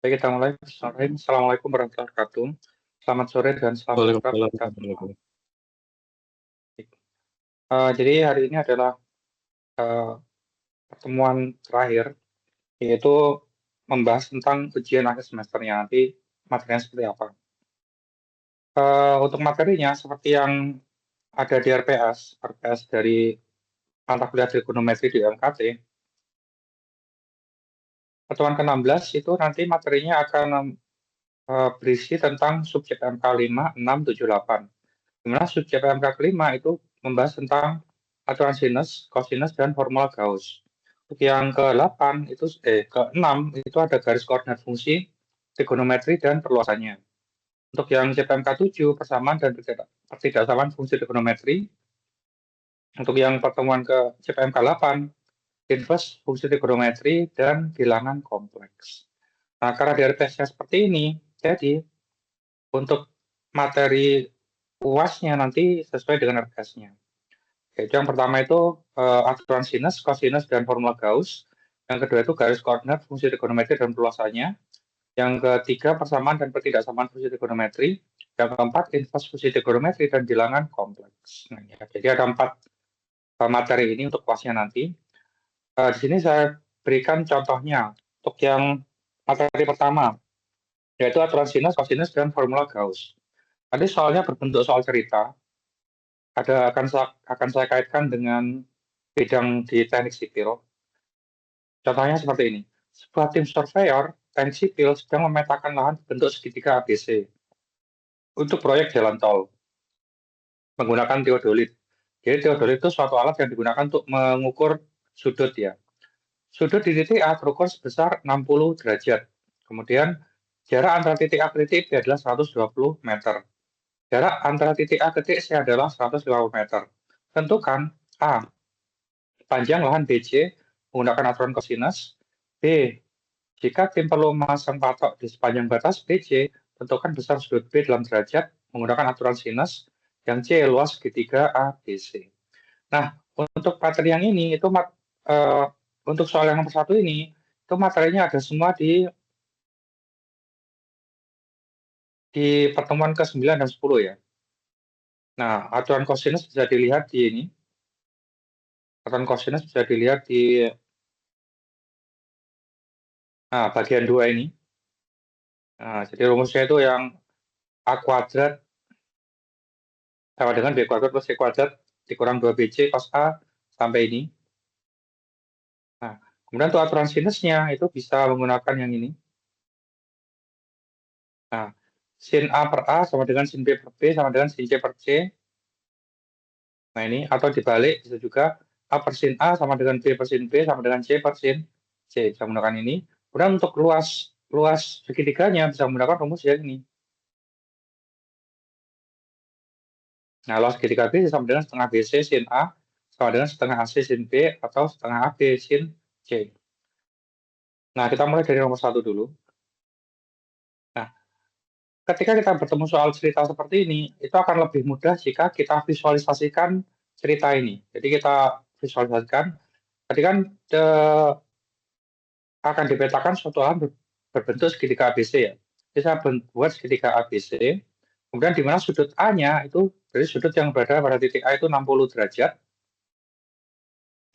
Baik, kita mulai. Assalamualaikum warahmatullahi wabarakatuh. Selamat sore dan selamat sejahtera Waalaikumsalam buat kita warahmatullahi semua. wabarakatuh. Jadi hari ini adalah pertemuan terakhir, yaitu membahas tentang ujian akhir semesternya nanti materinya seperti apa. Untuk materinya seperti yang ada di RPS dari mata kuliah trigonometri di UMKT, pertemuan ke-16 itu nanti materinya akan berisi tentang subjek MK 5, 6, 7, 8. Di mana subjek PMK kelima itu membahas tentang aturan sinus, kosinus, dan formula Gauss. Untuk yang ke-8 itu ke-6 itu ada garis koordinat fungsi, trigonometri, dan perluasannya. Untuk yang CPMK 7 persamaan dan pertidaksamaan fungsi trigonometri. Untuk yang pertemuan ke CPMK 8 inverse fungsi trigonometri dan bilangan kompleks. Nah, karena dari tesnya seperti ini, jadi untuk materi UASnya nanti sesuai dengan RPS-nya. Yaitu yang pertama itu aturan sinus, kosinus, dan formula Gauss. Yang kedua itu garis koordinat fungsi trigonometri dan perluasannya. Yang ketiga persamaan dan pertidaksamaan fungsi trigonometri. Yang keempat inverse fungsi trigonometri dan bilangan kompleks. Nah, ya, jadi ada 4 materi ini untuk kelasnya nanti. Di sini saya berikan contohnya untuk yang materi pertama, yaitu aturan sinus, kosinus, dan formula Gauss. Tadi soalnya berbentuk soal cerita. Akan saya kaitkan dengan bidang di teknik sipil. Contohnya seperti ini. Sebuah tim surveyor teknik sipil sedang memetakan lahan bentuk segitiga ABC untuk proyek jalan tol menggunakan teodolit. Jadi teodolit itu suatu alat yang digunakan untuk mengukur sudut ya. Sudut di titik A terukur sebesar 60 derajat. Kemudian jarak antara titik A ke titik B adalah 120 meter. Jarak antara titik A ke titik C adalah 150 meter. Tentukan A. Panjang lahan BC menggunakan aturan kosinus. B. Jika tim perlu memasang patok di sepanjang batas BC, tentukan besar sudut B dalam derajat menggunakan aturan sinus. Yang C luas segitiga ABC. Nah, untuk materi yang ini itu untuk soal yang nomor 1 ini itu materinya ada semua di pertemuan ke-9 dan 10 ya. Nah, aturan kosinus bisa dilihat di ini. Aturan kosinus bisa dilihat di bagian 2 ini. Nah, jadi rumusnya itu yang A kuadrat sama dengan B kuadrat plus C kuadrat dikurang 2BC cos A sampai ini. Nah, kemudian untuk aturan sinusnya itu bisa menggunakan yang ini. Nah, sin A per A sama dengan sin B per B sama dengan sin C per C. Nah, ini atau dibalik bisa juga A per sin A sama dengan B per sin B sama dengan C per sin C. Bisa menggunakan ini. Kemudian untuk luas segitiganya bisa menggunakan rumus yang ini. Nah, luas segitiga B sama dengan setengah BC sin A sama dengan setengah AC sin B atau setengah AB sin C. Nah, kita mulai dari nomor 1 dulu. Nah, ketika kita bertemu soal cerita seperti ini, itu akan lebih mudah jika kita visualisasikan cerita ini. Jadi kita visualisasikan, tadi kan akan dipetakan suatu lahan berbentuk segitiga ABC ya. Jadi saya buat segitiga ABC, kemudian di mana sudut A-nya itu dari sudut yang berada pada titik A itu 60 derajat.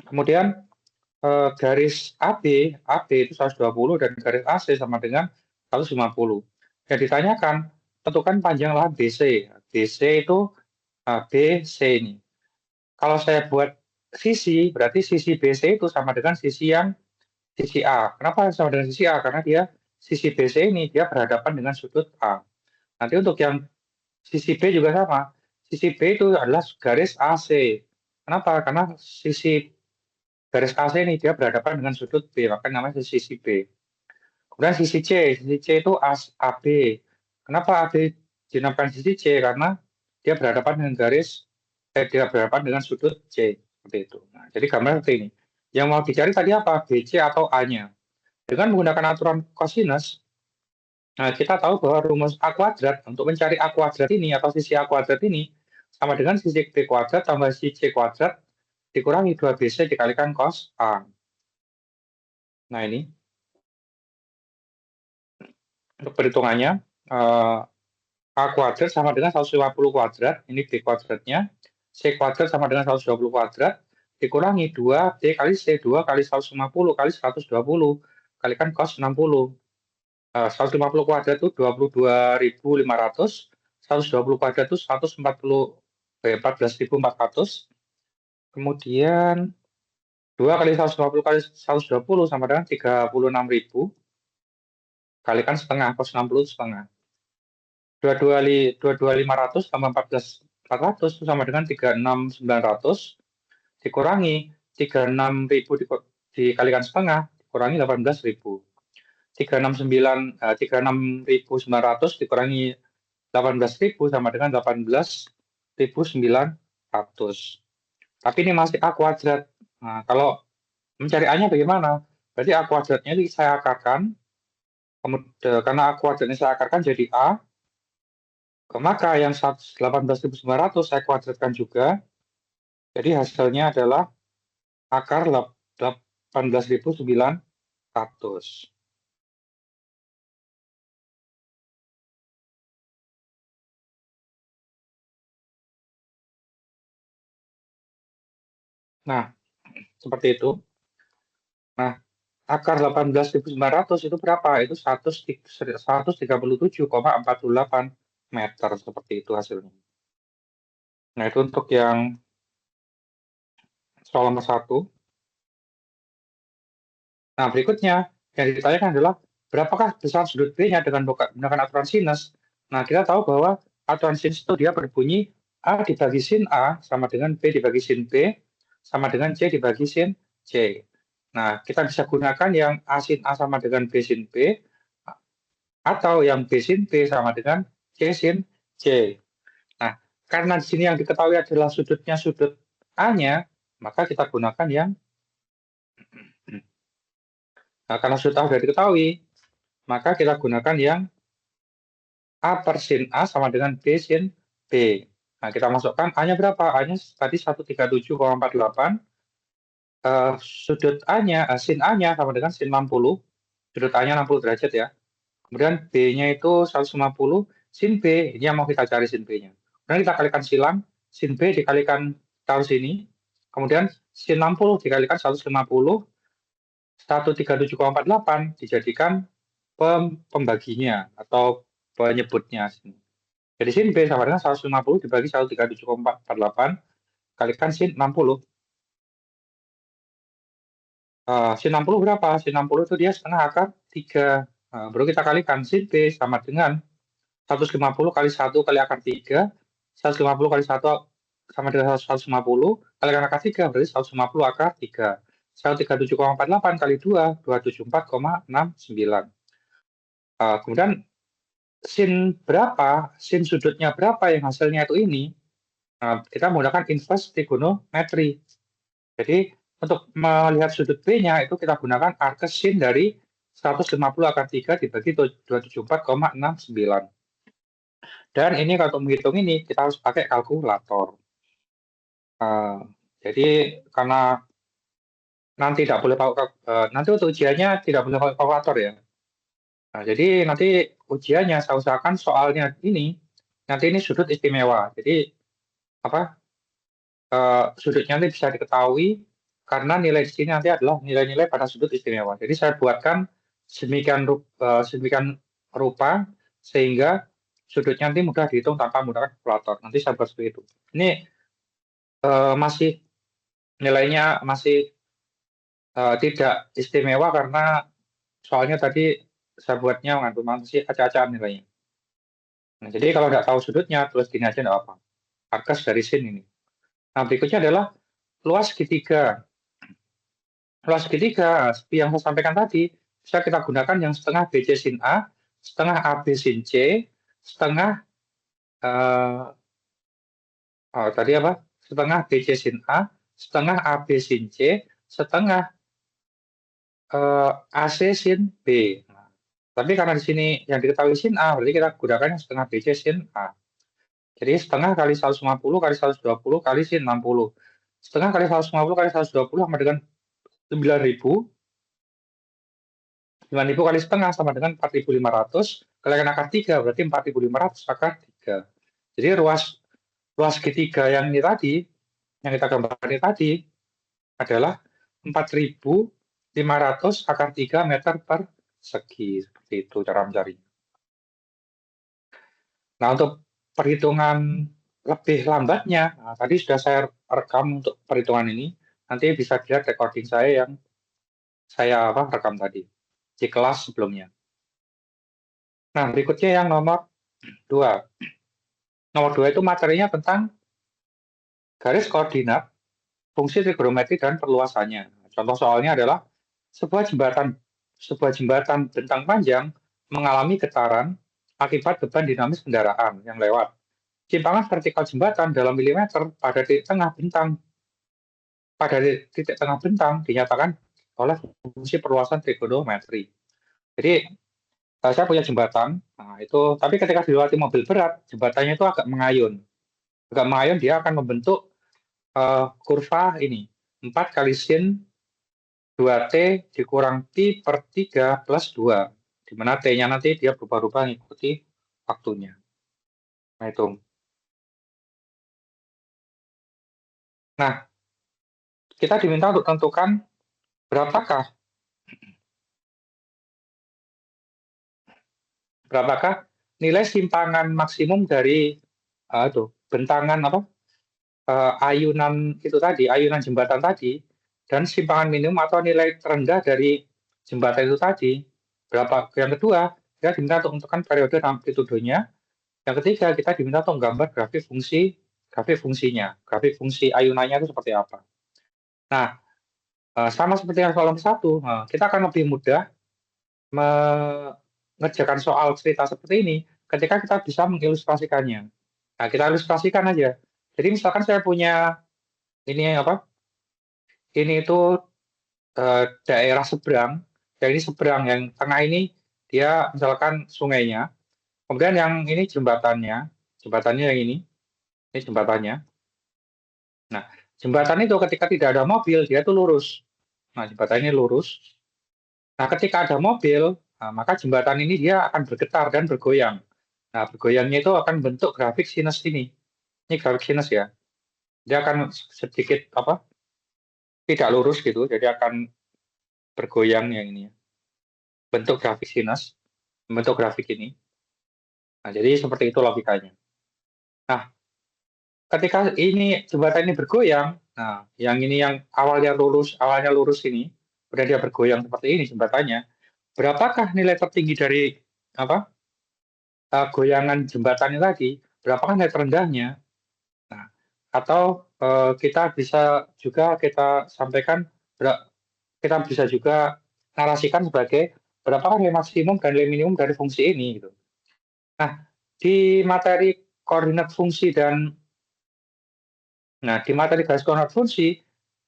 Kemudian garis AB itu 120 dan garis AC sama dengan 150. Dan ditanyakan, tentukan panjang lahan BC. BC itu BC ini. Kalau saya buat sisi, berarti sisi BC itu sama dengan sisi A. Kenapa sama dengan sisi A? Karena dia sisi BC ini dia berhadapan dengan sudut A. Nanti untuk yang sisi B juga sama. Sisi B itu adalah garis AC. Kenapa? Karena sisi garis AC ini dia berhadapan dengan sudut B, maka namanya sisi B. Kemudian sisi C itu AB. Kenapa AB dinamakan sisi C? Karena dia berhadapan dengan dia berhadapan dengan sudut C, seperti itu. Nah, jadi gambar seperti ini. Yang mau dicari tadi apa? BC atau A-nya. Dengan menggunakan aturan kosinus, nah kita tahu bahwa rumus A kuadrat untuk mencari A kuadrat ini atau sisi A kuadrat ini sama dengan sisi B kuadrat tambah sisi C kuadrat dikurangi 2BC dikalikan cos A. Nah ini. untuk perhitungannya, A kuadrat sama dengan 150 kuadrat, ini B kuadratnya, C kuadrat sama dengan 120 kuadrat, dikurangi 2B kali C, 2 kali 150 kali 120, kalikan cos 60. 150 kuadrat itu 22.500, 120 kuadrat itu 14.400, kemudian 2 kali 150 kali 120 sama dengan 36.000, kalikan setengah, cos 60 setengah. 22.500 tambah 14.400 itu sama dengan 36.900, dikurangi 36.000 dikalikan setengah, dikurangi 18.000. 36.900 dikurangi 18.000 sama dengan 18.900. Tapi ini masih A kuadrat. Nah, kalau mencari A-nya bagaimana? Berarti A kuadratnya ini saya akarkan, karena A kuadratnya saya akarkan jadi A, maka yang 18.900 saya kuadratkan juga, jadi hasilnya adalah akar 18.900. Nah, seperti itu. Nah, akar 18.900 itu berapa? Itu 137,48 meter, seperti itu hasilnya. Nah, itu untuk yang soal nomor 1. Nah, berikutnya yang ditanyakan adalah berapakah besar sudut B-nya dengan menggunakan aturan sinus. Nah, kita tahu bahwa aturan sinus itu dia berbunyi A dibagi sin A sama dengan B dibagi sin B sama dengan C dibagi sin C. Nah, kita bisa gunakan yang A sin A sama dengan B sin B, atau yang B sin B sama dengan C sin C. Nah, karena di sini yang diketahui adalah sudutnya sudut A-nya, maka kita gunakan yang karena sudut A sudah diketahui, maka kita gunakan yang A per sin A sama dengan B sin B. Nah, kita masukkan A-nya berapa? A-nya tadi 137,48. Sudut A-nya, sin A-nya sama dengan sin 60. Sudut A-nya 60 derajat ya. Kemudian B-nya itu 150, sin B, ini yang mau kita cari sin B-nya. Kemudian kita kalikan silang, sin B dikalikan taruh sini, kemudian sin 60 dikalikan 150, 137,48 dijadikan pembaginya atau penyebutnya. Jadi sin B sama dengan 150 dibagi 137,48 kalikan sin 60. Sin 60 berapa? Sin 60 itu dia setengah akar 3. Baru kita kalikan sin B sama dengan 150 kali 1 kali akar 3, 150 kali 1 sama dengan 150, kalikan akar 3, berarti 150 akar 3. 137,48 kali 2, 274,69. Kemudian sin berapa, sin sudutnya berapa yang hasilnya itu ini, kita menggunakan inverse trigonometri. Jadi untuk melihat sudut B-nya itu kita gunakan arcus sin dari 150 akar 3 dibagi 274,69. Dan ini kalau untuk menghitung ini kita harus pakai kalkulator. Jadi karena nanti tidak boleh nanti untuk ujiannya tidak boleh pakai kalkulator ya. Nah, jadi nanti ujiannya saya usahakan soalnya ini nanti ini sudut istimewa. Jadi apa? Sudutnya nanti bisa diketahui karena nilai di sini nanti adalah nilai-nilai pada sudut istimewa. Jadi saya buatkan sedemikian rupa sehingga sudutnya nanti mudah dihitung tanpa menggunakan kalkulator. Nanti saya buat seperti itu. Ini masih nilainya masih tidak istimewa karena soalnya tadi saya buatnya mengandung masih acak-acakan nilainya. Nah, jadi kalau nggak tahu sudutnya, tulis gini aja nggak apa. Arcus dari sin ini. Nah, berikutnya adalah luas segitiga. Luas segitiga, seperti yang saya sampaikan tadi, bisa kita gunakan yang setengah BC sin A, setengah AB sin C, setengah tadi apa? Setengah BC sin A, setengah AB sin C, setengah AC sin B. Nah, tapi karena di sini yang diketahui sin A, berarti kita gunakan yang setengah BC sin A. Jadi setengah kali 150 kali 120 kali sin 60. Setengah kali 150 kali 120 sama dengan 9.000. 9.000 kali setengah sama dengan 4.500. kalikan akar 3 berarti 4.500 akar 3. Jadi ruas segitiga yang ini tadi, yang kita gambarkan tadi adalah 4.500 akar 3 meter per segi. Seperti itu cara mencarinya. Nah, untuk perhitungan lebih lambatnya, nah, tadi sudah saya rekam untuk perhitungan ini. Nanti bisa dilihat recording saya yang saya rekam tadi di kelas sebelumnya. Nah, berikutnya yang nomor 2. Nomor 2 itu materinya tentang garis koordinat, fungsi trigonometri, dan perluasannya. Contoh soalnya adalah sebuah jembatan bentang panjang mengalami getaran akibat beban dinamis kendaraan yang lewat. Simpangan vertikal jembatan dalam milimeter pada titik tengah bentang dinyatakan oleh fungsi perluasan trigonometri. Jadi saya punya jembatan, nah itu, tapi ketika dilewati mobil berat, jembatannya itu agak mengayun. Agak mengayun, dia akan membentuk kurva ini, 4 kali sin 2T dikurang Pi per 3 plus 2, di mana T-nya nanti dia berubah-ubah mengikuti waktunya. Nah, itu. Nah, kita diminta untuk tentukan berapakah nilai simpangan maksimum dari bentangan ayunan itu tadi, ayunan jembatan tadi, dan simpangan minimum atau nilai terendah dari jembatan itu tadi berapa. Yang kedua, kita diminta untuk menentukan periode amplitudonya. Yang ketiga, kita diminta untuk menggambar grafik fungsinya, grafik fungsi ayunannya itu seperti apa. Nah, sama seperti yang soal 1, kita akan lebih mudah mengerjakan soal cerita seperti ini ketika kita bisa mengilustrasikannya. Nah, kita ilustrasikan aja. Jadi misalkan saya punya ini ini itu daerah seberang, yang ini seberang, yang tengah ini dia misalkan sungainya, kemudian yang ini jembatannya yang ini jembatannya. Nah, jembatan itu ketika tidak ada mobil, dia itu lurus. Nah, jembatan ini lurus. Nah, ketika ada mobil, maka jembatan ini dia akan bergetar dan bergoyang. Nah, bergoyangnya itu akan bentuk grafik sinus ini. Ini grafik sinus ya. Dia akan sedikit tidak lurus gitu, jadi akan bergoyang yang ini ya. Bentuk grafik sinus, bentuk grafik ini. Nah, jadi seperti itu logikanya. Nah, ketika ini jembatan ini bergoyang, nah, yang ini yang awalnya lurus ini, kemudian dia bergoyang seperti ini jembatannya. Berapakah nilai tertinggi dari goyangan jembatannya tadi? Berapakah nilai terendahnya? Nah, atau kita bisa juga kita sampaikan, kita bisa juga narasikan sebagai berapakah nilai maksimum dan nilai minimum dari fungsi ini gitu. Nah, di materi koordinat fungsi di materi garis koordinat fungsi,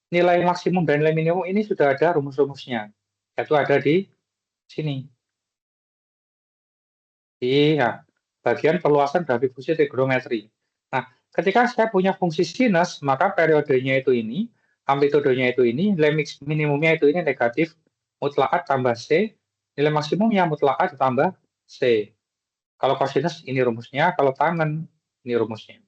nilai maksimum dan nilai minimum ini sudah ada rumus-rumusnya. Yaitu ada di sini. Di bagian perluasan grafik fungsi trigonometri. Nah, ketika saya punya fungsi sinus, maka periodenya itu ini, amplitudenya itu ini, nilai minimumnya itu ini negatif mutlak tambah C, nilai maksimumnya mutlak ditambah C. Kalau kosinus ini rumusnya, kalau tangen ini rumusnya.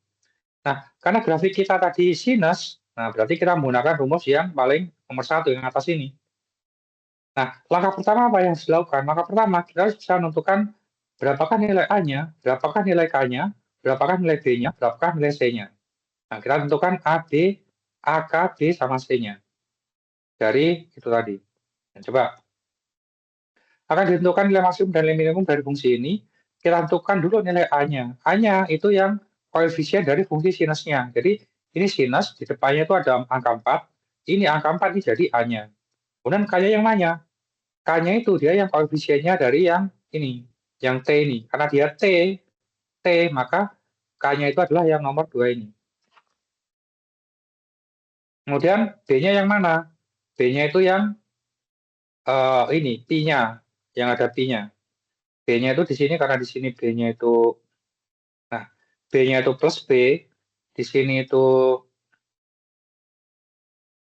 Nah, karena grafik kita tadi sinus, nah berarti kita menggunakan rumus yang paling nomor 1 yang atas ini. Nah, langkah pertama apa yang harus dilakukan? Langkah pertama, kita harus bisa menentukan berapakah nilai A-nya, berapakah nilai K-nya, berapakah nilai B-nya, berapakah nilai C-nya. Nah, kita tentukan A, B, A, K, B, sama C-nya. Dari itu tadi. Nah, coba. Akan ditentukan nilai maksimum dan nilai minimum dari fungsi ini. Kita tentukan dulu nilai A-nya. A-nya itu yang koefisien dari fungsi sinusnya. Jadi, ini sinus, di depannya itu ada angka 4. Ini angka 4, ini jadi A-nya. Kemudian K-nya yang mana? K-nya itu dia yang koefisiennya dari yang ini, yang T ini. Karena dia T, maka K-nya itu adalah yang nomor 2 ini. Kemudian B-nya yang mana? B-nya itu yang ini, Pi-nya, yang ada Pi-nya. B-nya itu di sini, karena di sini B-nya itu, nah, B-nya itu plus B, di sini itu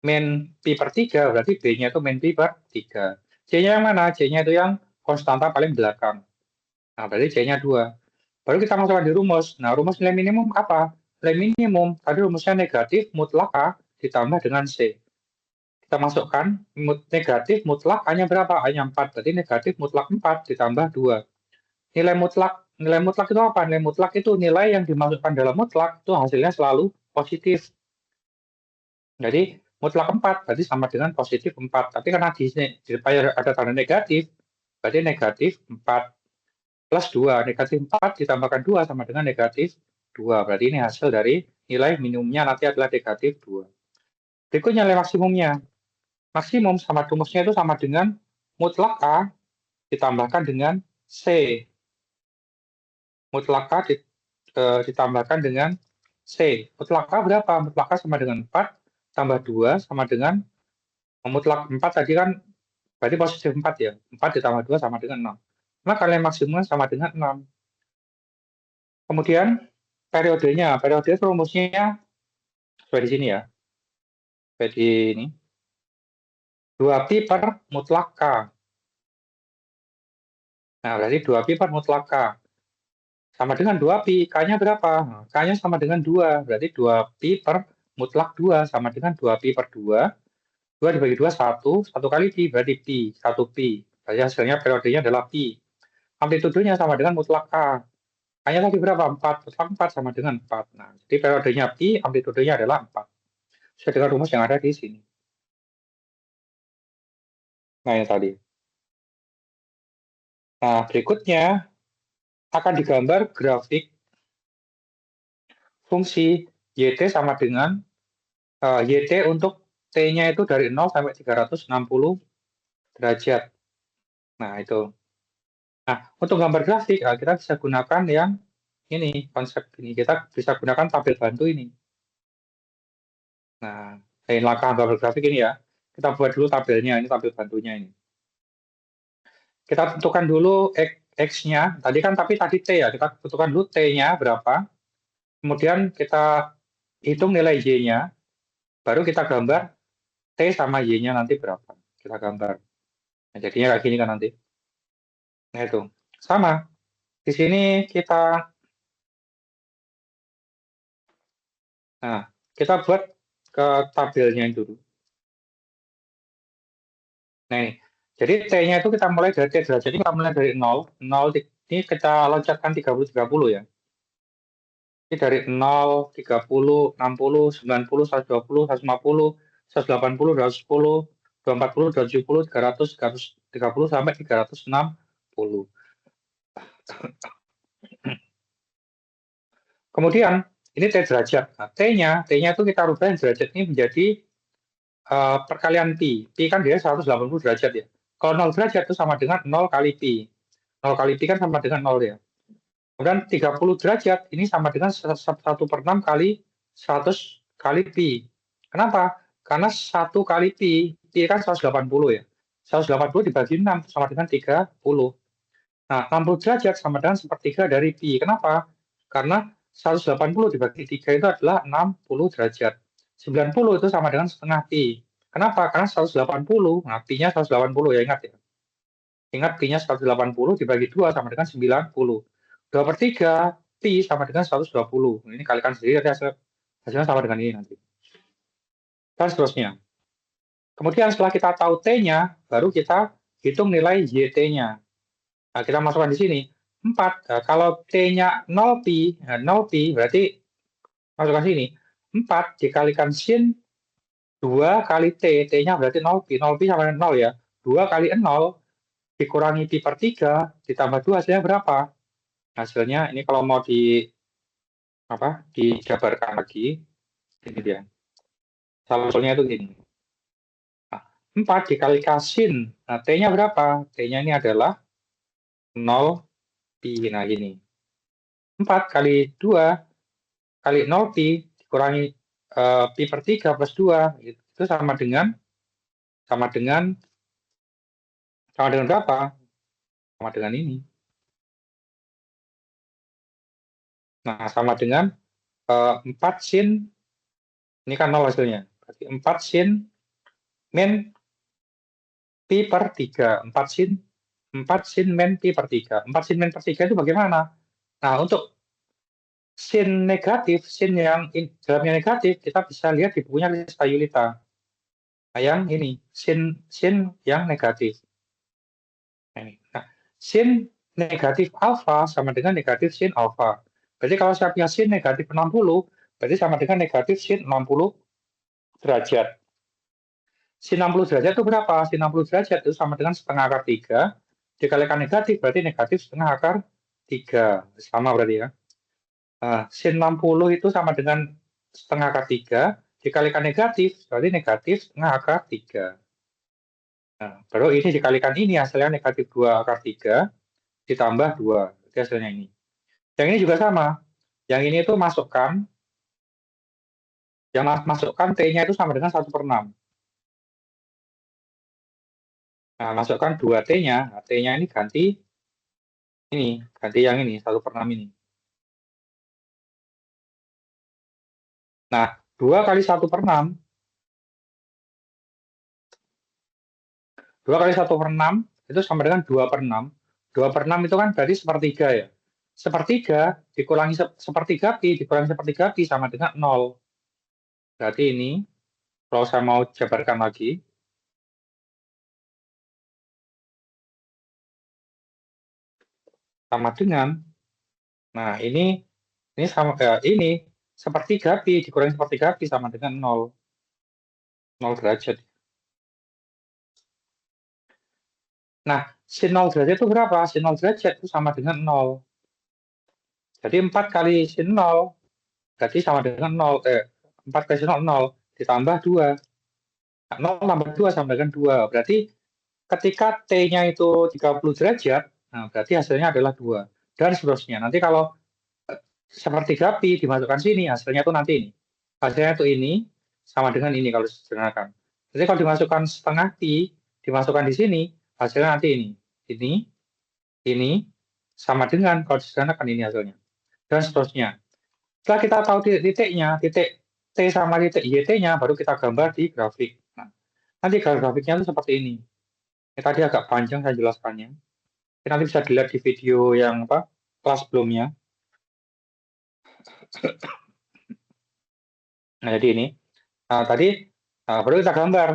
min Pi per 3, berarti B-nya itu min Pi per 3. C-nya yang mana? C-nya itu yang konstanta paling belakang. Nah, berarti C-nya 2. Baru kita masukkan di rumus. Nah, rumus nilai minimum apa? Nilai minimum, tadi rumusnya negatif mutlak A ditambah dengan C. Kita masukkan negatif mutlak A-nya berapa? A-nya 4. Berarti negatif mutlak 4 ditambah 2. Nilai mutlak itu apa? Nilai mutlak itu nilai yang dimasukkan dalam mutlak itu hasilnya selalu positif. Jadi mutlak 4 berarti sama dengan positif 4. Tapi karena di sini ada tanda negatif, berarti negatif 4 plus 2. Negatif 4 ditambahkan 2 sama dengan negatif 2. Berarti ini hasil dari nilai minimumnya nanti adalah negatif 2. Berikutnya nilai maksimumnya. Maksimum sama rumusnya itu sama dengan mutlak A ditambahkan dengan C. Mutlak A ditambahkan dengan C. Mutlak A berapa? Mutlak A sama dengan 4 tambah 2 sama dengan mutlak 4 tadi kan berarti positif 4 ya. 4 ditambah 2 sama dengan 6. Maka nilai maksimumnya sama dengan 6. Kemudian periodenya. Periode rumusnya seperti di sini ya. Seperti ini. 2pi per mutlak K. Nah, berarti 2pi per mutlak K. Sama dengan 2pi. K-nya berapa? K-nya sama dengan 2. Berarti 2pi per mutlak 2 sama dengan 2pi per 2. 2 dibagi 2, 1. 1 kali pi berarti pi. 1 pi. Berarti hasilnya periodenya adalah pi. Amplitudenya sama dengan mutlak K. K-nya tadi berapa? 4. Mutlak 4 sama dengan 4. Nah, jadi periodenya pi, amplitudenya adalah 4. Sesuai dengan rumus yang ada di sini. Nah, yang tadi. Nah, berikutnya akan digambar grafik fungsi YT sama dengan YT untuk T-nya itu dari 0 sampai 360 derajat. Nah, itu. Nah, untuk gambar grafik, kita bisa gunakan yang ini, konsep ini. Kita bisa gunakan tabel bantu ini. Nah, langkah gambar grafik ini ya. Kita buat dulu tabelnya, ini tabel bantunya ini. Kita tentukan dulu X-nya, tadi T ya, kita tentukan dulu T-nya berapa, kemudian kita hitung nilai Y-nya, baru kita gambar T sama Y-nya nanti berapa, kita gambar. Nah, jadinya kayak gini kan nanti. Nah, itu. Sama. Di sini kita buat ke tabelnya dulu. Nah, ini. Jadi T-nya itu kita mulai dari T derajat, jadi kita mulai dari 0. 0 ini kita loncatkan 30-30 ya. Ini dari 0, 30, 60, 90, 120, 150, 180, 210, 240, 270, 300, 330 sampai 360. Kemudian ini T derajat. Nah, T-nya itu kita rubah derajat ini menjadi perkalian pi. Pi kan dia 180 derajat ya. Kalau 0 derajat itu sama dengan 0 kali pi. 0 kali pi kan sama dengan 0 ya. Kemudian 30 derajat ini sama dengan 1/6 kali 100 kali pi. Kenapa? Karena 1 kali pi kan 180 ya. 180 dibagi 6 sama dengan 30. Nah, 60 derajat sama dengan sepertiga dari pi. Kenapa? Karena 180 dibagi 3 itu adalah 60 derajat. 90 itu sama dengan setengah pi. Kenapa? Karena 180, nah pi-nya 180 ya, ingat ya. Ingat pi-nya 180 dibagi 2 sama dengan 90. 2/3 pi sama dengan 120. Ini kalikan sendiri, hasilnya sama dengan ini nanti. Dan seterusnya. Kemudian setelah kita tahu T-nya, baru kita hitung nilai YT-nya. Nah, kita masukkan di sini. 4. Nah, kalau T-nya 0 pi, 0 pi berarti masukkan sini. 4 dikalikan sin 2 kali T. T-nya berarti 0 pi. 0 pi sama dengan 0 ya. 2 kali 0 dikurangi pi per 3 ditambah 2 hasilnya berapa? Hasilnya ini kalau mau dijabarkan lagi, ini dia. Salunya itu gini. 4 dikalikan sin. Nah, T-nya berapa? T-nya ini adalah 0 pi. Nah, gini. 4 kali 2 kali 0 pi dikurangi pi per 3 plus 2 itu sama dengan berapa? Sama dengan ini. Nah, sama dengan 4 sin, ini kan 0 hasilnya. Berarti 4 sin min pi per 3. 4 sin 4 sin min pi per 3. 4 sin min per 3 itu bagaimana? Nah, untuk sin negatif, sin yang dalamnya negatif, kita bisa lihat di bukunya Lista Yulita. Nah, yang ini, sin yang negatif. Nah, sin negatif alfa sama dengan negatif sin alfa. Berarti kalau saya punya sin negatif 60, berarti sama dengan negatif sin 60 derajat. Sin 60 derajat itu berapa? Sin 60 derajat itu sama dengan setengah akar 3, dikalikan negatif, berarti negatif setengah akar 3. Sama berarti ya. Nah, sin 60 itu sama dengan setengah akar 3, dikalikan negatif, berarti negatif setengah akar 3. Nah, baru ini dikalikan ini, hasilnya negatif 2 akar 3, ditambah 2. Jadi hasilnya ini. Yang ini juga sama. Yang ini itu masukkan, T-nya itu sama dengan 1/6. Nah, masukkan 2T-nya, nah, T-nya ini ganti yang ini, 1/6 ini. Nah, 2 kali 1/6, 2 kali 1/6 itu sama dengan 2/6. 2/6 itu kan berarti sepertiga ya. Sepertiga dikurangi sepertiga pi, dikurangi sepertiga pi sama dengan 0. Berarti ini, kalau saya mau jabarkan lagi, sama dengan, nah ini sama ini sepertiga pi dikurangi sepertiga pi sama dengan 0. 0 derajat. Nah, sin 0 derajat itu berapa? Sin 0 derajat itu sama dengan 0. Jadi 4 kali sin 0 berarti sama dengan 0. 4 kali sin 0, 0 ditambah 2. Nah, 0 tambah 2 sama dengan 2. Berarti ketika T-nya itu 30 derajat, nah berarti hasilnya adalah 2. Dan seterusnya. Nanti kalau sepertiga pi dimasukkan sini, hasilnya itu nanti ini. Hasilnya itu ini sama dengan ini kalau disederhanakan. Jadi kalau dimasukkan setengah pi, dimasukkan di sini, hasilnya nanti ini. Ini sama dengan kalau disederhanakan ini hasilnya. Dan seterusnya. Setelah kita tahu titik-titiknya, titik T sama titik YT-nya, baru kita gambar di grafik. Nah, nanti grafiknya itu seperti ini. Ini tadi agak panjang saya jelaskannya. Nanti bisa dilihat di video yang kelas sebelumnya. Nah, jadi ini. Nah, tadi baru kita gambar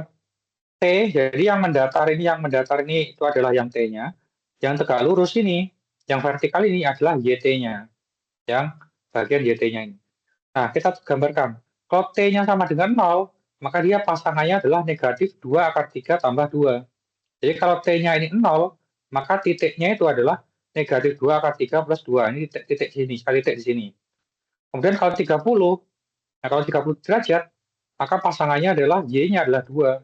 T. Jadi yang mendatar ini itu adalah yang T-nya. Yang tegak lurus ini, yang vertikal ini adalah YT-nya. Yang bagian YT-nya ini. Nah, kita gambarkan. Kalau T-nya sama dengan 0, maka dia pasangannya adalah negatif 2 akar 3 tambah 2. Jadi kalau T-nya ini 0, maka titiknya itu adalah negatif 2 akar 3 plus 2. Ini titik sini, sekali titik di sini. Kemudian kalau 30, nah kalau 30 derajat, maka pasangannya adalah Y-nya adalah 2.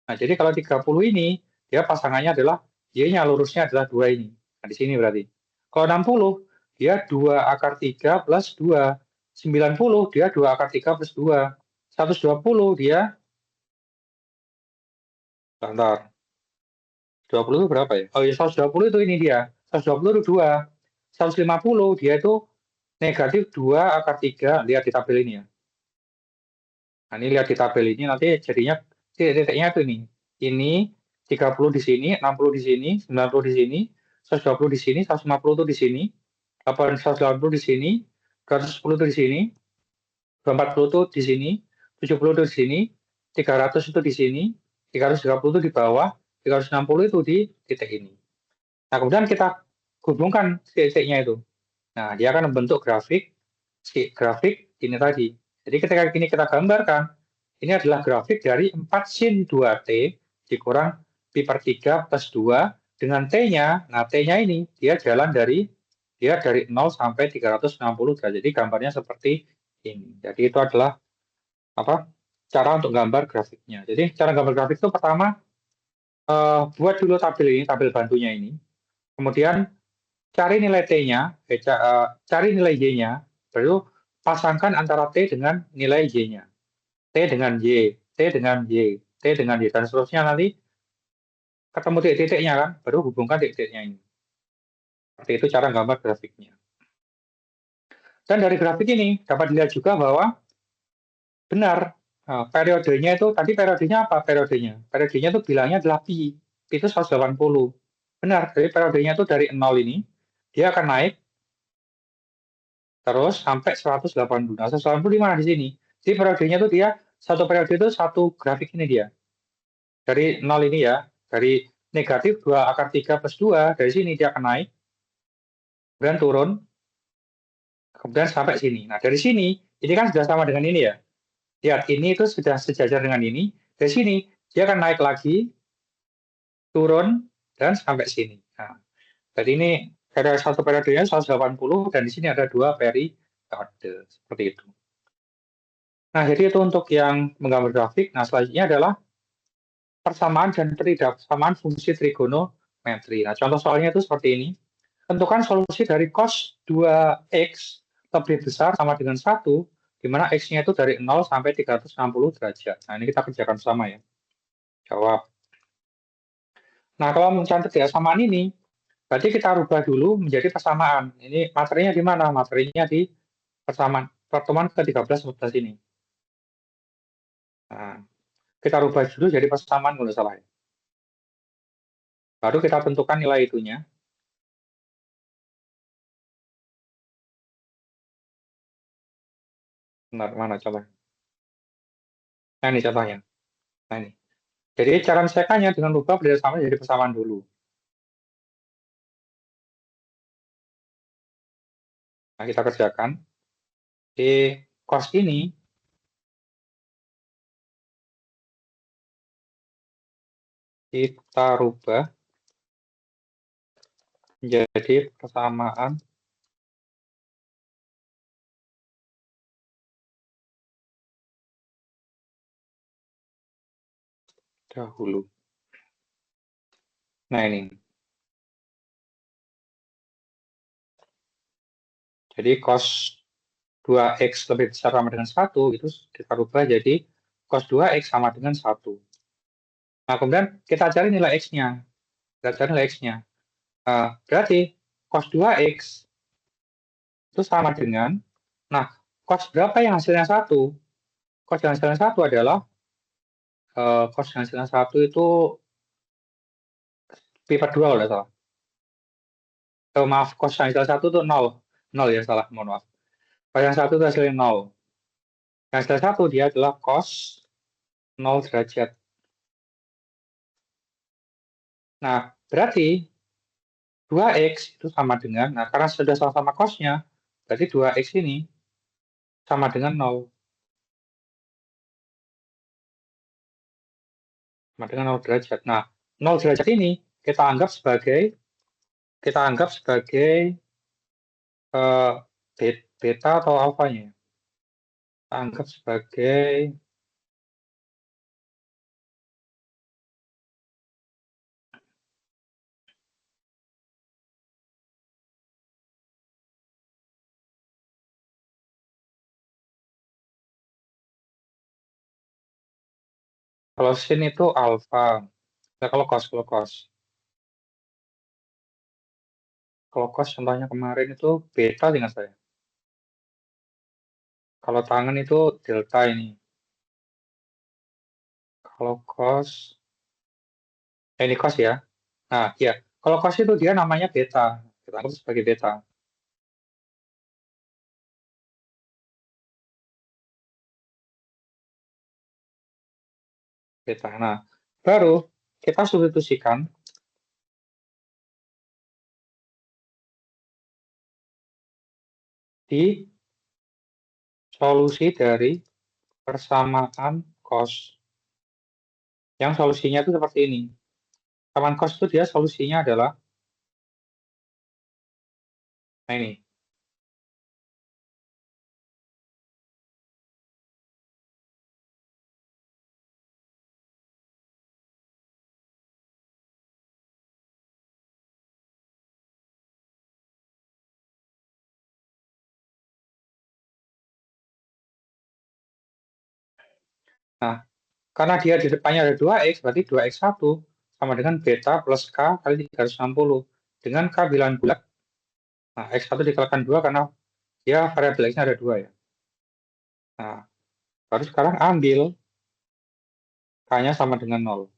Nah, jadi kalau 30 ini, dia pasangannya adalah Y-nya lurusnya adalah 2 ini. Nah, di sini berarti. Kalau 60, dia 2 akar 3 plus 2. 90, dia 2 akar 3 plus 2. 120, dia, bentar. 20 itu berapa ya? Oh iya, 120 itu ini dia. 120 itu 2. 150, dia itu negatif 2 akar 3. Lihat di tabel ini ya. Nah, ini lihat di tabel ini, nanti jadinya titik-titiknya itu ini. Ini 30 di sini, 60 di sini, 90 di sini, 120 di sini, 150 itu di sini, 180 di sini, 210 itu di sini, 240 itu di sini, 70 itu di sini, 300 itu di sini, 330 itu di bawah, 360 itu di titik ini. Nah, kemudian kita hubungkan titiknya itu. Nah, dia akan membentuk grafik ini tadi. Jadi ketika ini kita gambarkan, ini adalah grafik dari 4 sin 2T dikurang pi per 3 plus 2 dengan T-nya. Nah, T-nya ini dia jalan dari 0 sampai 360 derajat. Jadi gambarnya seperti ini. Jadi itu adalah cara untuk gambar grafiknya. Jadi cara gambar grafik itu pertama buat dulu tabel ini, tabel bantunya ini. Kemudian cari nilai T-nya, cari nilai Y-nya, baru pasangkan antara T dengan nilai Y-nya. T dengan Y, T dengan Y, T dengan Y, dan seterusnya nanti ketemu titik-titiknya kan, baru hubungkan titik-titiknya ini. Seperti itu cara gambar grafiknya. Dan dari grafik ini dapat dilihat juga bahwa benar, periodenya itu, tadi periodenya apa periodenya? Periodenya itu bilangnya adalah pi itu 180. Benar, jadi periodenya itu dari 0 ini, dia akan naik terus sampai 180. Nah, 180 di mana di sini? Jadi periodenya itu dia, satu periode itu satu grafik ini dia. Dari 0 ini ya, dari negatif 2 akar 3 plus 2, dari sini dia akan naik, kemudian turun, kemudian sampai sini. Nah, dari sini, ini kan sudah sama dengan ini ya. Lihat, ini itu sudah sejajar dengan ini. Dari sini, dia akan naik lagi, turun, dan sampai sini. Nah, jadi ini ada satu periodenya 180, dan di sini ada 2 periode. Seperti itu. Nah, jadi itu untuk yang menggambar grafik. Nah, selanjutnya adalah persamaan dan ketidaksamaan fungsi trigonometri. Nah, contoh soalnya itu seperti ini. Tentukan solusi dari cos 2x lebih besar sama dengan 1, di mana x-nya itu dari 0 sampai 360 derajat. Nah, ini kita kerjakan sama ya. Jawab. Nah, kalau mencari ketidaksamaan ini, berarti kita rubah dulu menjadi persamaan. Ini materinya di mana? Materinya di persamaan pertemuan ke-13 14 ini. Nah, kita rubah dulu jadi persamaan kalau salah ya. Baru kita tentukan nilai itunya. Benar, mana coba? Nah, ini contohnya. Nah, ini. Jadi cara menyelesaikannya dengan rubah berdasarkan jadi persamaan dulu. Nah, kita kerjakan. Di cos ini, kita rubah menjadi persamaan dahulu. Nah, ini. Jadi cos 2x lebih besar sama dengan 1, itu kita rubah jadi cos 2x sama dengan 1. Nah, kemudian kita cari nilai x-nya. Kita cari nilai x-nya. Berarti cos 2x itu sama dengan, nah, cos berapa yang hasilnya 1? Cos yang hasilnya 1 adalah, cos yang hasilnya 1 itu pi per 2 kalau tidak salah. Maaf, cos yang hasilnya 1 itu 0. 0 ya, salah, mohon maaf. Cos yang 1 itu hasilnya 0. Yang hasilnya 1 dia adalah cos 0 derajat. Nah, berarti 2x itu sama dengan, nah karena sudah sama-sama cosnya, berarti 2x ini sama dengan 0. Sama dengan 0 derajat. Nah, 0 derajat ini kita anggap sebagai eh, beta atau alfanya. Kita anggap sebagai kalau sin itu alfa. Nah, kalau cos. Kalau cos contohnya kemarin itu beta dengan saya. Kalau tangan itu delta ini. Kalau cos, ini cos ya. Nah, ya. Kalau cos itu dia namanya beta. Kita anggap sebagai beta. Beta. Nah, baru kita substitusikan di solusi dari persamaan cos. Yang solusinya itu seperti ini. Persamaan cos itu dia solusinya adalah, nah ini. Nah, karena dia di depannya ada 2x, berarti 2x1 sama dengan beta plus K kali 360. Dengan K bilangan bulat, nah x1 dikalikan 2 karena dia variabel x-nya ada 2 ya. Nah, baru sekarang ambil K-nya sama dengan 0.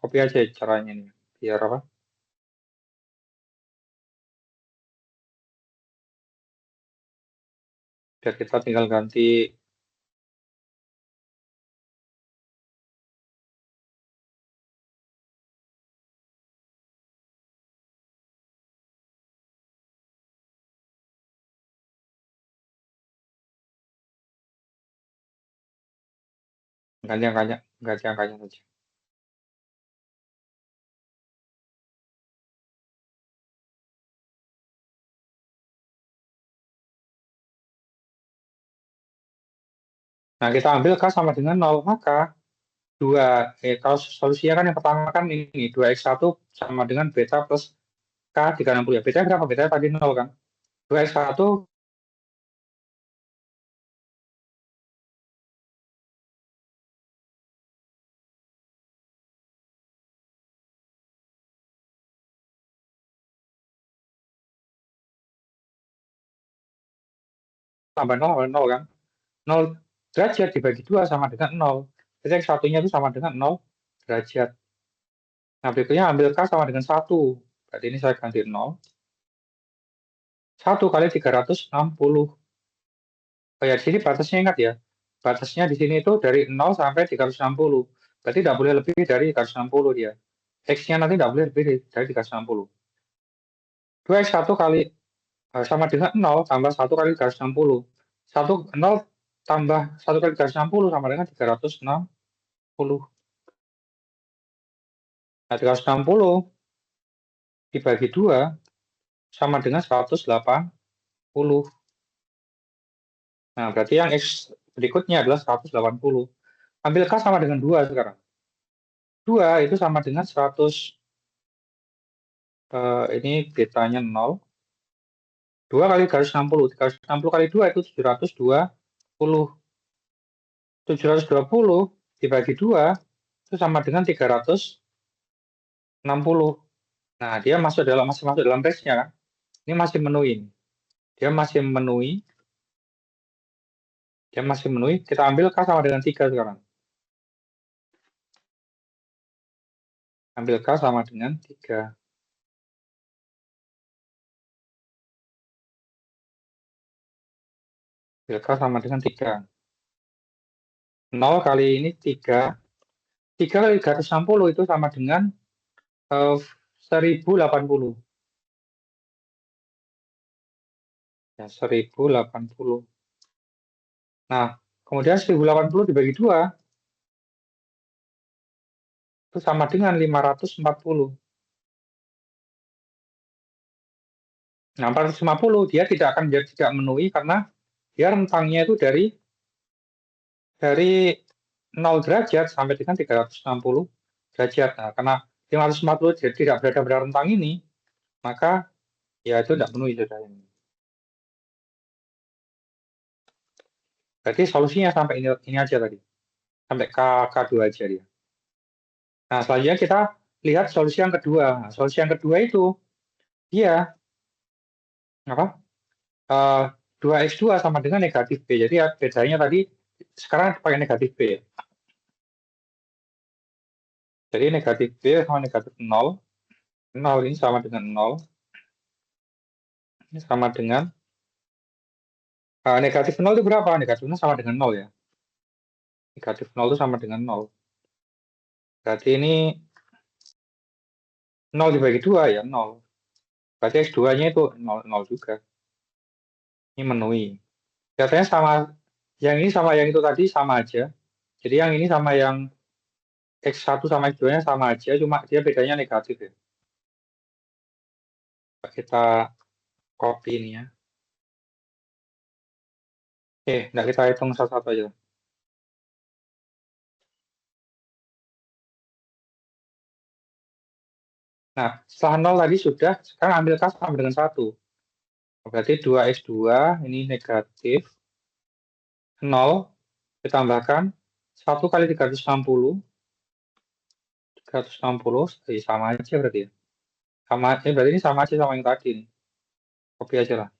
copy aja caranya nih. Biar apa? Biar kita tinggal ganti. Ganti angkanya saja. Nah, kita ambil K sama dengan 0, maka kalau solusinya kan yang pertama kan ini 2x1 sama dengan beta plus K 360 ya. Beta berapa? Beta tadi 0 kan. 2x1 tambah 0 kan. 0 derajat dibagi 2 sama dengan 0. Jadi yang satunya itu sama dengan 0 derajat. Nah, berikutnya ambil K sama dengan 1. Berarti ini saya ganti 0. 1 kali 360. Oh ya, di sini batasnya ingat ya. Batasnya di sini itu dari 0 sampai 360. Berarti tidak boleh lebih dari 360 dia. X-nya nanti tidak boleh lebih dari 360. 2x1 kali sama dengan 0 tambah 1 kali 360. 0 tambah 1 kali 360 sama dengan 360. Nah, 360 dibagi 2 sama dengan 180. Nah, berarti yang X berikutnya adalah 180. Ambil K sama dengan 2 sekarang. 2 itu sama dengan 100, ini betanya 0. 2 kali 360. 360 kali 2 itu 720. 720 dibagi 2 itu sama dengan 360. Nah, dia masih masuk dalam range-nya kan. Ini masih memenuhi. Dia masih memenuhi. Kita ambil K sama dengan 3 sekarang. Ambil K sama dengan 3. Ambil K sama dengan 3. 0 kali ini 3. 3 kali 360 itu sama dengan 1080. Ya, 1080. Nah, kemudian 1080 dibagi 2 itu sama dengan 540. Nah, 450 dia tidak akan tidak memenuhi karena dia rentangnya itu dari 0 derajat sampai dengan 360 derajat. Nah, karena 540 tidak berada pada rentang ini, maka ya itu tidak penuhi sudah ini. Berarti solusinya sampai ini aja tadi. Sampai K2 aja dia. Nah, selanjutnya kita lihat solusi yang kedua. Nah, solusi yang kedua itu dia apa? 2x2 sama dengan negatif B. Jadi ya, bedanya tadi sekarang pakai negatif B. Jadi negatif B sama negatif 0. 0 ini sama dengan 0. Ini sama dengan negatif 0 itu berapa? Negatif 0 sama dengan 0 ya. Negatif 0 itu sama dengan 0. Berarti ini 0 dibagi 2 ya 0. Berarti X2-nya itu 0, 0 juga. Ini memenuhi. Katanya sama, yang ini sama yang itu tadi sama aja. Jadi yang ini sama yang X1 sama X2-nya sama aja, cuma dia bedanya negatif ya. Kita copy ini ya. Oke, nah kita hitung satu-satu aja. Nah, setelah 0 tadi sudah, sekarang ambil K sama dengan 1. Berarti 2x2 ini negatif 0 ditambahkan 1 kali 360. 360 sama aja berarti ya. Berarti ini sama aja sama yang tadi nih. Copy aja lah.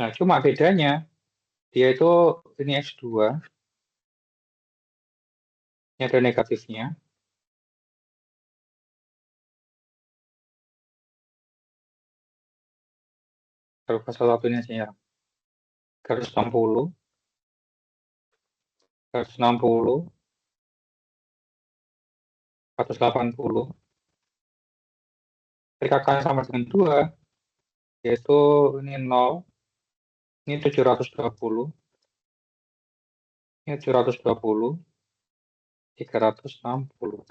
Nah, cuma bedanya dia itu ini X2, ini ada negatifnya. Kalau salah satunya aja ya. Garis 60, garis 60, 180. Ketika kalian sama dengan 2, yaitu ini 0, ini 720, ini 720, 360.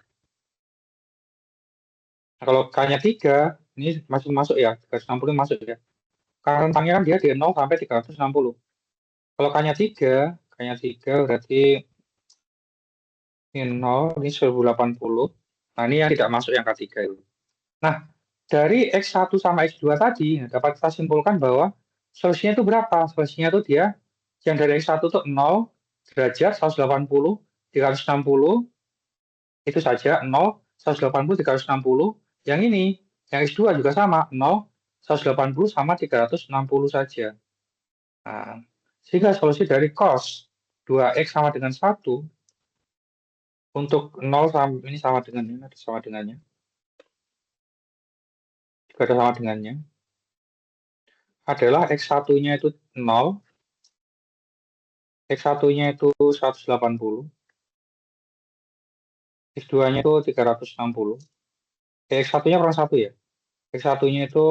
Nah, kalau K-nya 3, ini masih masuk ya, 360 masuk ya. Karena rentangnya kan dia dari 0 sampai 360. Kalau K-nya 3, K-nya 3 berarti ini 0, ini 1080. Nah, ini yang tidak masuk yang K3 itu. Nah, dari X1 sama X2 tadi, dapat kita simpulkan bahwa solusinya itu berapa? Solusinya itu dia, yang dari X1 itu 0 derajat, 180, 360, itu saja, 0, 180, 360. Yang ini, yang X2 juga sama, 0, 180 sama 360 saja. Nah, sehingga solusi dari cos 2X sama dengan 1, untuk 0 sama, ini sama dengan ini, ada sama dengannya. Juga ada sama dengannya. Adalah X1-nya itu 0, X1-nya itu 180, X2-nya itu 360. X1-nya kurang 1 ya. X1-nya itu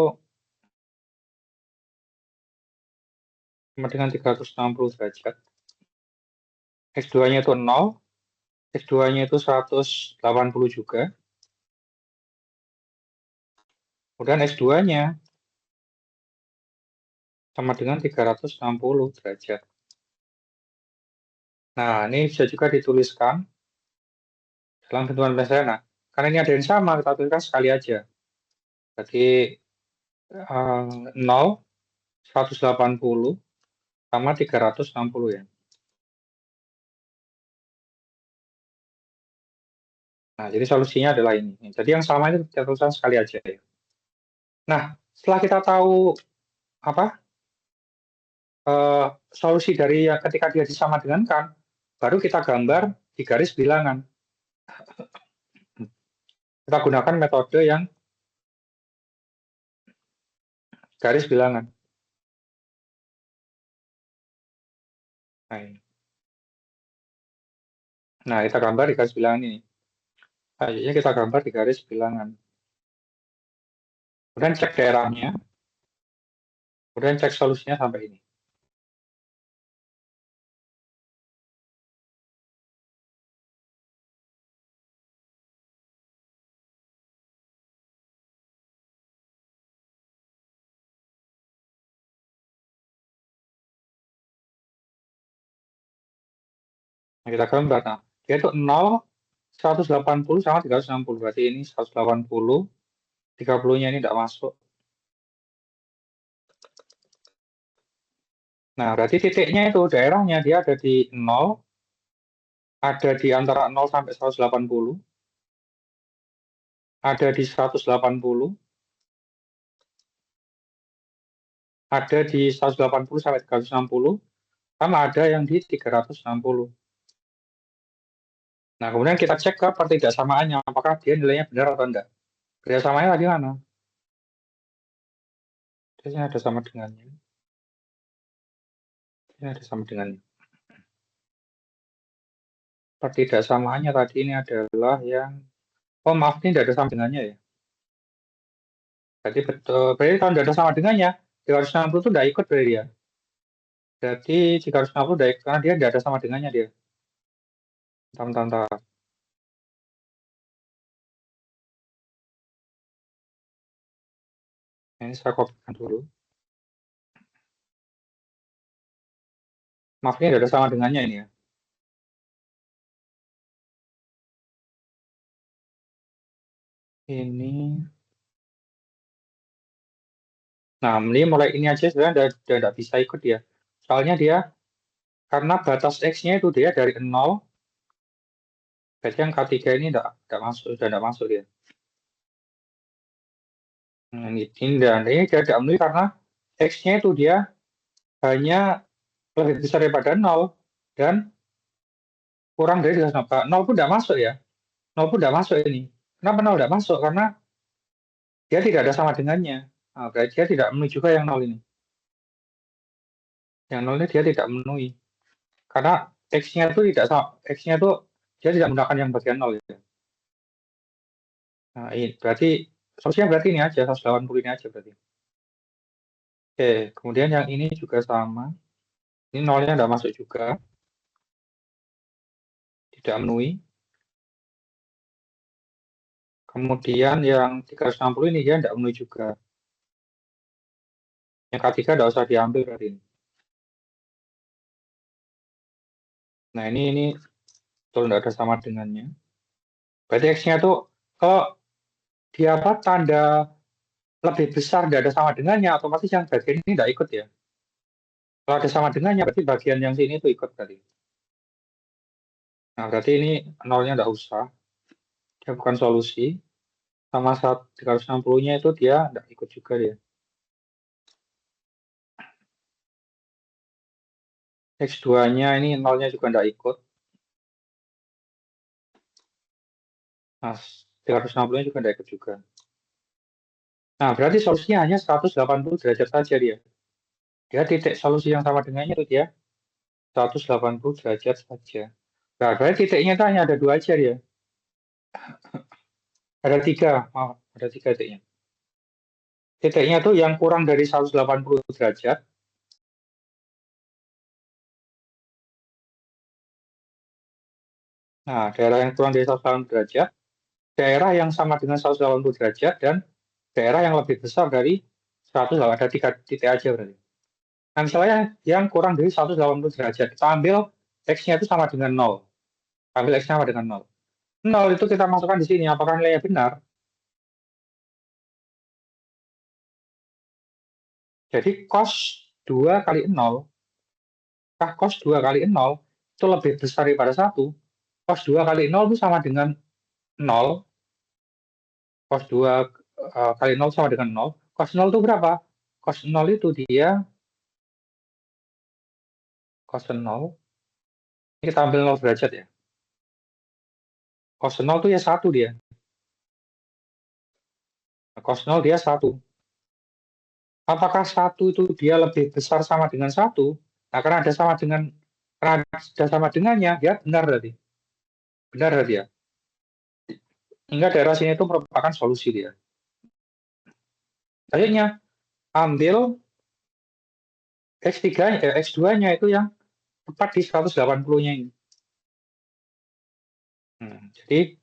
sama dengan 360 derajat. X2-nya itu 0, X2-nya itu 180 juga. Kemudian X2-nya sama dengan 360 derajat. Nah, ini bisa juga dituliskan dalam bentukan Lensana. Karena ini ada yang sama, kita tuliskan sekali aja. Jadi 0, 180 sama 360 ya. Nah, jadi solusinya adalah ini. Jadi yang sama itu kita tuliskan sekali aja ya. Nah, setelah kita tahu apa solusi dari ketika dia disama dengankan, baru kita gambar di garis bilangan. Kita gunakan metode yang garis bilangan. Nah, kita gambar di garis bilangan ini. Selanjutnya kita gambar di garis bilangan. Kemudian cek daerahnya. Kemudian cek solusinya sampai ini. Nah, kita gambar. Nah, dia itu 0, 180 sama 360. Berarti ini 180, 30-nya ini tidak masuk. Nah, berarti titiknya itu daerahnya dia ada di 0, ada di antara 0 sampai 180, ada di 180, ada di 180 sampai 360, sama ada yang di 360. Nah, kemudian kita cek ke pertidaksamaannya, apakah dia nilainya benar atau enggak. Kerjasamanya tadi mana? Biasanya ada sama dengannya. Ini ada sama dengannya. Pertidaksamaannya tadi ini adalah yang, oh maaf, ini tidak ada sama dengannya ya. Jadi betul, berarti kalau tidak ada sama dengannya, 360 itu tidak ikut berarti ya. Jadi 360 tidak ikut, karena dia tidak ada sama dengannya dia. Bentar. Ini saya kopikan dulu. Maaf, ini tidak ada sama dengannya ini ya. Ini, nah ini mulai ini aja sebenarnya tidak bisa ikut ya. Soalnya dia, karena batas X-nya itu dia dari 0, berarti yang K3 ini tidak masuk, sudah tidak masuk dia. Nah, ini tidak memenuhi karena X-nya itu dia hanya lebih besar daripada 0 dan kurang dari 360. 0 pun tidak masuk ya. 0 pun tidak masuk ini. Kenapa 0 tidak masuk? Karena dia tidak ada sama dengannya. Nah, berarti dia tidak memenuhi juga yang 0 ini. Yang 0 ini dia tidak memenuhi. Karena X-nya itu tidak sama. X-nya itu dia tidak menggunakan yang bagian 0 ya. Nah, ini berarti solusinya berarti ini aja, 180 ini aja berarti. Oke, kemudian yang ini juga sama. Ini 0-nya tidak masuk juga. Tidak memenuhi. Kemudian yang 360 ini dia tidak memenuhi juga. Yang ketiga tidak usah diambil berarti ini. Nah, ini betul tidak ada sama dengannya. Berarti X-nya tuh kalau dia apa tanda lebih besar tidak ada sama dengannya, otomatis yang bagian ini tidak ikut ya. Kalau ada sama dengannya, berarti bagian yang sini itu ikut tadi. Nah, berarti ini 0-nya tidak usah. Dia bukan solusi. Sama 360-nya itu dia tidak ikut juga dia. X2-nya ini 0-nya juga tidak ikut. Nah, 360-nya juga tidak ikut juga. Nah, berarti solusinya hanya 180 derajat saja dia. Dia titik solusi yang sama dengannya itu dia 180 derajat saja. Nah, berarti titiknya itu hanya ada 2 aja dia. Ada 3, maaf, ada 3 titiknya. Titiknya tuh yang kurang dari 180 derajat. Nah, daerah yang kurang dari 180 derajat, daerah yang sama dengan 180 derajat, dan daerah yang lebih besar dari 180, ada 3 titik aja berarti. Nah, misalnya yang kurang dari 180 derajat, kita ambil X-nya itu sama dengan 0. Ambil X-nya sama dengan 0. 0 itu kita masukkan di sini, apakah nilainya benar? Jadi cos 2 kali 0, cos 2 kali 0 itu lebih besar daripada 1. Cos 2 kali 0 itu sama dengan 0. Cos 2 kali 0 sama dengan 0. Cos 0 itu berapa? Cos 0 itu dia, cos 0, ini kita ambil 0 derajat ya. Cos 0 itu ya 1 dia. Cos 0 dia 1. Apakah 1 itu dia lebih besar sama dengan 1? Nah, karena ada sama dengannya, dia benar berarti. Benar berarti ya. Hingga daerah sini itu merupakan solusi dia. Selanjutnya, ambil X3, X2-nya itu yang tepat di 180-nya ini. Jadi,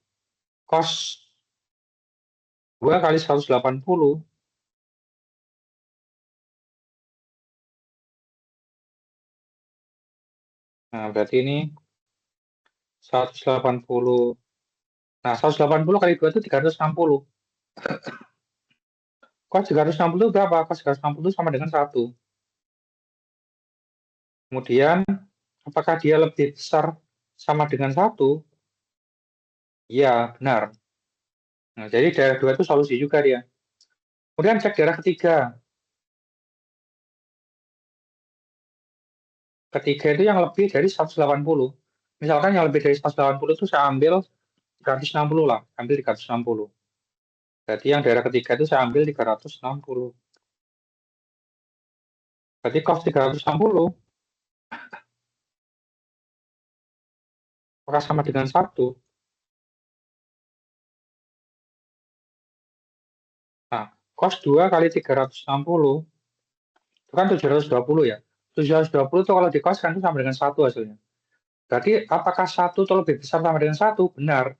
cos 2 kali 180, nah berarti ini 180. Nah, 180 kali 2 itu 360. Cos 360 itu berapa? Cos 360 itu sama dengan 1. Kemudian, apakah dia lebih besar sama dengan 1? Iya, benar. Nah, jadi daerah 2 itu solusi juga dia. Kemudian cek daerah ketiga. Ketiga itu yang lebih dari 180. Misalkan yang lebih dari 180 itu saya ambil 360 lah, ambil 360. Berarti yang daerah ketiga itu saya ambil 360. Berarti cos 360 apakah sama dengan 1? Nah, cos 2 kali 360 itu kan 720 ya. 720 itu kalau dikoskan itu sama dengan 1 hasilnya. Berarti apakah 1 itu lebih besar sama dengan 1? Benar.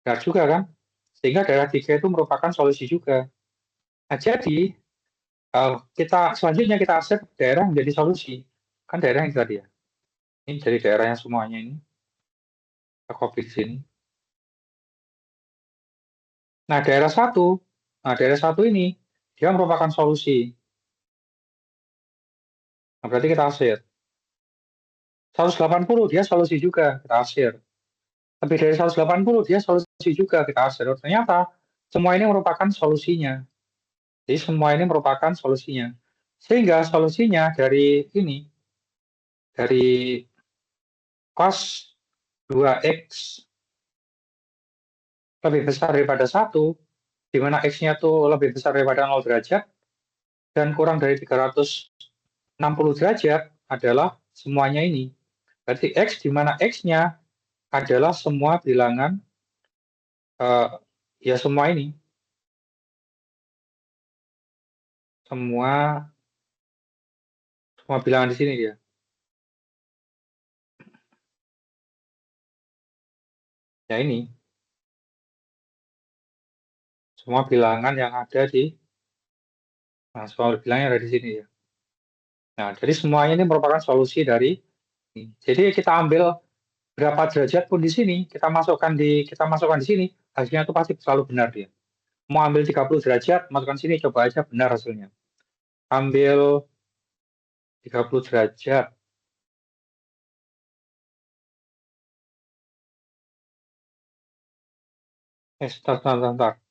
Benar juga kan? Sehingga daerah 3 itu merupakan solusi juga. Nah, jadi kita selanjutnya kita accept daerah yang menjadi solusi. Kan daerah yang tadi ya. Ini jadi daerahnya semuanya ini. Kita copy di sini. Nah, daerah 1 ini dia merupakan solusi. Nah, berarti kita accept. 180 dia solusi juga, kita asyir. Lebih dari 180 dia solusi juga, kita asyir. Ternyata semua ini merupakan solusinya. Jadi semua ini merupakan solusinya. Sehingga solusinya dari ini, dari cos 2x lebih besar daripada 1, di mana x-nya tuh lebih besar daripada 0 derajat, dan kurang dari 360 derajat adalah semuanya ini. Berarti x di mana x-nya adalah semua bilangan, ya semua ini. Semua bilangan di sini dia. Ya ini. Semua bilangan yang ada di, semua bilangan yang ada di sini ya. Nah, jadi semuanya ini merupakan solusi dari ini. Jadi kita ambil berapa derajat pun di sini, kita masukkan di sini, hasilnya itu pasti selalu benar dia. Mau ambil 30 derajat, masukkan sini, coba aja benar hasilnya. Ambil 30 derajat. Sebentar.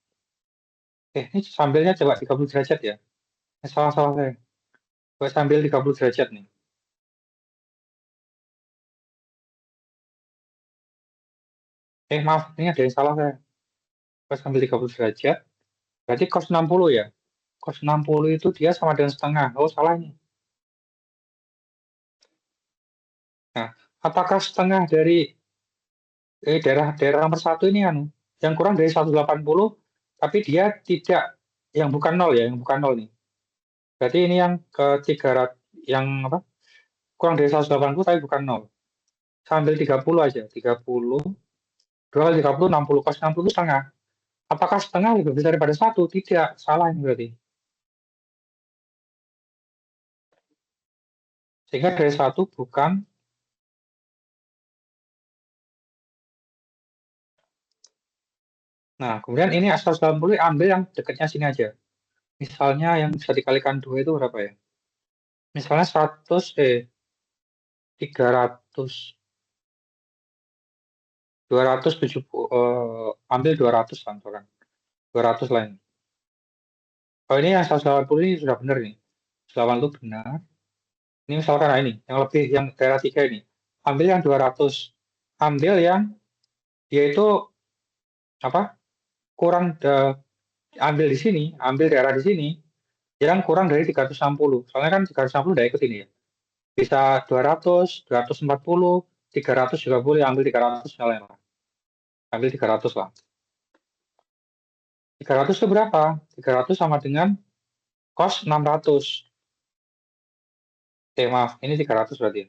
Ini sambilnya coba 30 derajat ya. Salah saya. Coba sambil 30 derajat nih. Maaf, ini ada yang salah saya. Coba sambil 30 derajat. Berarti cos 60 ya. Cos 60 itu dia sama dengan setengah. Oh, salah ini. Nah, apakah setengah dari daerah nomor 1 ini yang kurang dari 180, tapi dia tidak, yang bukan 0 ya, yang bukan 0 nih. Berarti ini yang ke 300, yang apa? Kurang dari 180 tapi bukan 0. Sambil 30 aja, 30. 2 kali 30, 60. Cos 60 setengah. Apakah setengah lebih besar daripada 1? Tidak, salah ini berarti. Sehingga dari 1 bukan. Nah, kemudian ini 180 ambil yang dekatnya sini aja. Misalnya yang bisa dikalikan 2 itu berapa ya? Misalnya 300, 270, ambil 200 lah misalkan. 200 lah ini. Oh, ini yang 180 ini sudah benar nih. 180 itu benar. Ini misalkan ini, yang lebih, yang daerah 3 ini. Ambil yang 200. Ambil yang dia itu apa? Kurang ambil di sini, ambil daerah di sini yang kurang dari 360. Soalnya kan 360 udah ikut ini ya. Bisa 200, 240, 300 juga boleh, ambil 300 misalnya lah. Ambil 300 lah. 300 itu berapa? 300 sama dengan cos 600. Maaf, ini 300 berarti.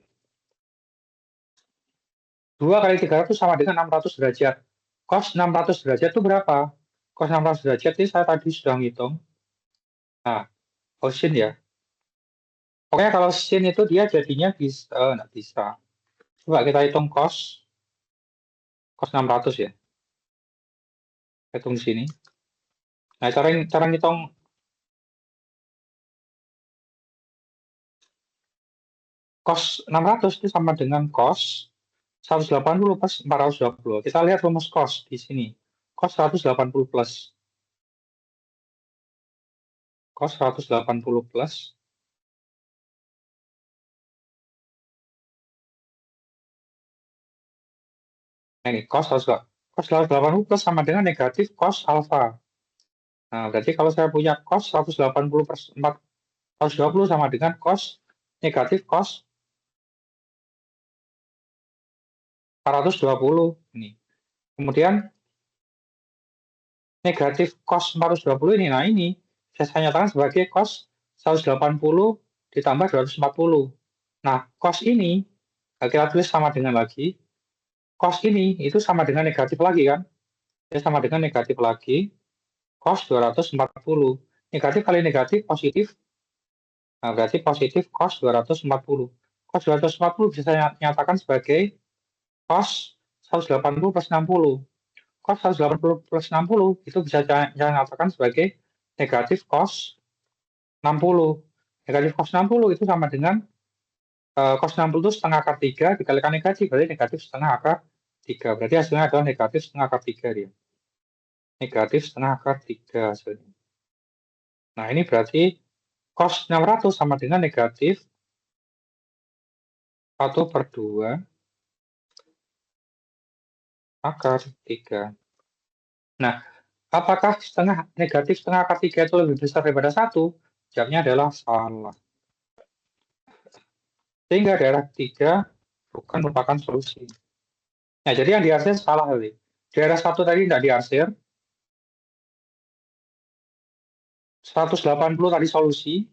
2 kali 300 sama dengan 600 derajat. Cos 600 derajat itu berapa? Cos 600 derajat ini saya tadi sudah ngitung. Nah, sin ya. Pokoknya kalau sin itu dia jadinya bisa, nggak bisa. Coba kita hitung cos 600 ya. Hitung di sini. Nah, cara ngitung cos 600 itu sama dengan cos 180 plus 420. Kita lihat rumus cos di sini. Cos 180 plus. Cos 180 plus. Nah, ini cos 180 plus sama dengan negatif cos alfa. Nah, berarti kalau saya punya cos 180 per 420 sama dengan cos negatif cos 420. Ini. Kemudian negatif cos 420 ini, nah ini saya nyatakan sebagai cos 180 ditambah 240. Nah, cos ini, kita tulis sama dengan lagi, cos ini itu sama dengan negatif lagi kan? Ya, sama dengan negatif lagi, cos 240. Negatif kali negatif positif. Nah, berarti positif cos 240. Cos 240 bisa saya nyatakan sebagai cos 180 plus 60. Cos 180 plus 60 itu bisa saya nyatakan sebagai negatif cos 60. Negatif cos 60 itu sama dengan cos 60 itu setengah akar 3 dikalikan negatif, berarti negatif setengah akar 3. Berarti hasilnya adalah negatif setengah akar 3 dia. Negatif setengah akar 3 hasilnya. Nah, ini berarti cos 600 sama dengan negatif 1/2 akar 3. Nah, apakah negatif setengah akar 3 itu lebih besar daripada 1? Jawabnya adalah salah. Sehingga daerah 3 bukan merupakan solusi. Nah, jadi yang diarsir salah tadi. Daerah 1 tadi tidak diarsir. 180 tadi solusi.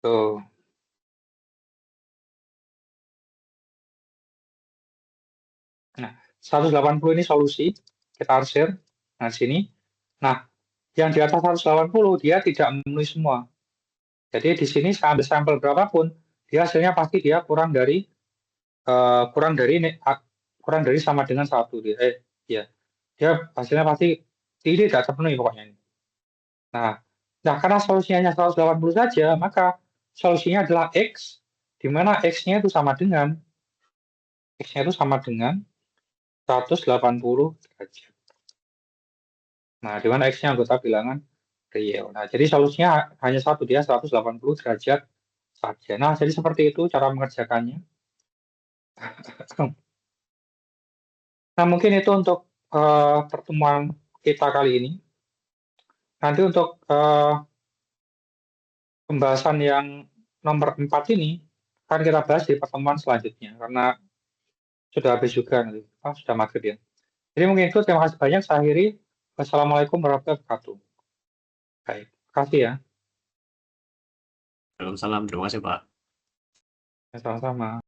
Tuh. Nah, 180 ini solusi. Kita arsir. Nah, sini. Nah, yang di atas 180 dia tidak memenuhi semua. Jadi di sini saya ambil sampel berapapun, dia hasilnya pasti dia kurang dari sama dengan 1 dia. Ya. Dia hasilnya pasti tidak terpenuhi pokoknya ini. Nah, karena solusinya hanya 180 saja, maka solusinya adalah X, di mana X-nya itu sama dengan 180 derajat. Nah, di mana X-nya anggota bilangan real. Nah, jadi solusinya hanya satu, dia 180 derajat saja. Nah, jadi seperti itu cara mengerjakannya. Nah, mungkin itu untuk pertemuan kita kali ini. Nanti untuk pembahasan yang nomor 4 ini akan kita bahas di pertemuan selanjutnya, karena sudah habis juga nanti. Sudah maghrib ya. Jadi mungkin itu, terima kasih banyak. Saya akhiri. Wassalamualaikum warahmatullahi wabarakatuh. Baik, terima kasih ya. Waalaikumsalam, terima kasih Pak. Sama-sama.